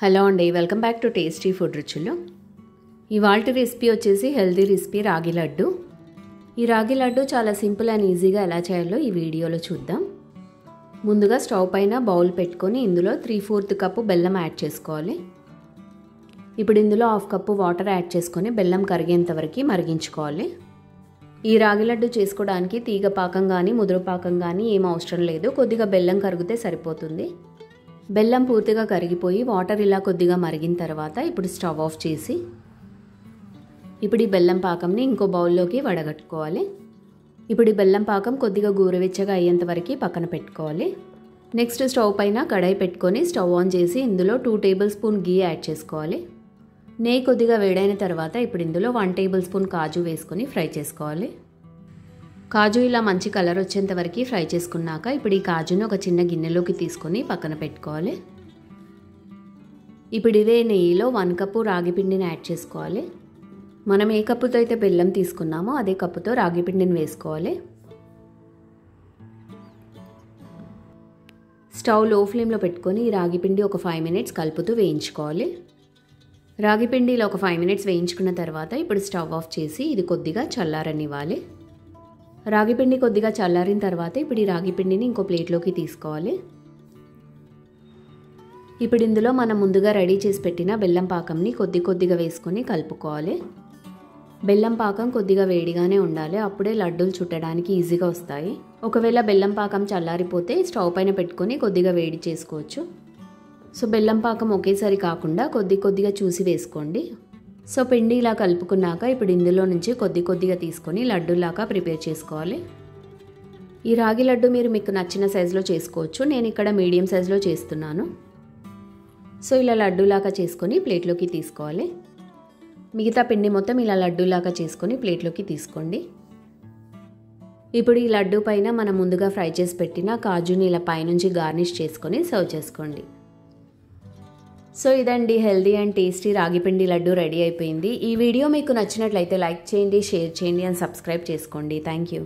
Hello అండి, welcome back to tasty food రుచులు. ఇవాల్టి రెసిపీ వచ్చేసి హెల్తీ రెసిపీ రాగి లడ్డు. ఈ రాగి లడ్డు చాలా సింపుల్ అండ్ ఈజీగా ఎలా చేయాలో ఈ వీడియోలో చూద్దాం. ముందుగా స్టవ్ పైన బౌల్ పెట్టుకొని ఇందులో 3/4 కప్పు బెల్లం యాడ్ చేసుకోవాలి. ఇప్పుడు ఇందులో 1/2 కప్పు వాటర్ యాడ్ చేసుకొని బెల్లం కరిగేంత వరకు మరిగించుకోవాలి. ఈ రాగి లడ్డు చేసుకోవడానికి తీగ పాకం కానీ ముదురు పాకం కానీ ఏం అవసరం లేదు, కొద్దిగా బెల్లం కరిగితే సరిపోతుంది. బెల్లం పూర్తిగా కరిగిపోయి వాటర్ ఇలా కొద్దిగా మరిగిన తర్వాత ఇప్పుడు స్టవ్ ఆఫ్ చేసి ఇప్పుడు ఈ బెల్లం పాకంని ఇంకో బౌల్లోకి వడగట్టుకోవాలి. ఇప్పుడు ఈ బెల్లం పాకం కొద్దిగా గోరువెచ్చగా అయ్యేంత వరకు పక్కన పెట్టుకోవాలి. నెక్స్ట్ స్టవ్ పైన కడాయి పెట్టుకొని స్టవ్ ఆన్ చేసి ఇందులో 2 టేబుల్ స్పూన్ గీ యాడ్ చేసుకోవాలి. నెయ్యి కొద్దిగా వేడైన తర్వాత ఇప్పుడు ఇందులో 1 టేబుల్ స్పూన్ కాజు వేసుకొని ఫ్రై చేసుకోవాలి. కాజు ఇలా మంచి కలర్ వచ్చేంత వరకు ఫ్రై చేసుకున్నాక ఇప్పుడు ఈ కాజును ఒక చిన్న గిన్నెలోకి తీసుకొని పక్కన పెట్టుకోవాలి. ఇప్పుడు ఇదే నెయ్యిలో 1 కప్పు రాగి పిండిని యాడ్ చేసుకోవాలి. మనం ఏ కప్పుతో అయితే బెల్లం తీసుకున్నామో అదే కప్పుతో రాగి పిండిని వేసుకోవాలి. స్టవ్ లో ఫ్లేమ్లో పెట్టుకొని ఈ రాగి పిండి ఒక 5 మినిట్స్ కలుపుతూ వేయించుకోవాలి. రాగి పిండి ఇలా ఒక 5 మినిట్స్ వేయించుకున్న తర్వాత ఇప్పుడు స్టవ్ ఆఫ్ చేసి ఇది కొద్దిగా చల్లారనివ్వాలి. రాగి పిండి కొద్దిగా చల్లారిన తర్వాత ఇప్పుడు ఈ రాగి పిండిని ఇంకో ప్లేట్లోకి తీసుకోవాలి. ఇప్పుడు ఇందులో మనం ముందుగా రెడీ చేసి పెట్టిన బెల్లం పాకంని కొద్దిగా వేసుకొని కలుపుకోవాలి. బెల్లం పాకం కొద్దిగా వేడిగానే ఉండాలి, అప్పుడే లడ్డూలు చుట్టడానికి ఈజీగా వస్తాయి. ఒకవేళ బెల్లం పాకం చల్లారిపోతే స్టవ్ పైన పెట్టుకొని కొద్దిగా వేడి చేసుకోవచ్చు. సో బెల్లం పాకం ఒకేసారి కాకుండా కొద్దిగా చూసి వేసుకోండి. సో పిండి ఇలా కలుపుకున్నాక ఇప్పుడు ఇందులో నుంచి కొద్దిగా తీసుకొని లడ్డూలాగా ప్రిపేర్ చేసుకోవాలి. ఈ రాగి లడ్డు మీరు మీకు నచ్చిన సైజులో చేసుకోవచ్చు, నేను ఇక్కడ మీడియం సైజులో చేస్తున్నాను. సో ఇలా లడ్డూలాగా చేసుకొని ప్లేట్లోకి తీసుకోవాలి. మిగతా పిండి మొత్తం ఇలా లడ్డూలాగా చేసుకొని ప్లేట్లోకి తీసుకోండి. ఇప్పుడు ఈ లడ్డు పైన మనం ముందుగా ఫ్రై చేసి పెట్టిన కాజుని ఇలా పైనుంచి గార్నిష్ చేసుకొని సర్వ్ చేసుకోండి. సో ఇదండి హెల్దీ అండ్ టేస్టీ రాగిపిండి లడ్డు రెడీ అయిపోయింది. ఈ వీడియో మీకు నచ్చినట్లయితే లైక్ చేయండి, షేర్ చేయండి అండ్ సబ్స్క్రైబ్ చేసుకోండి. Thank you.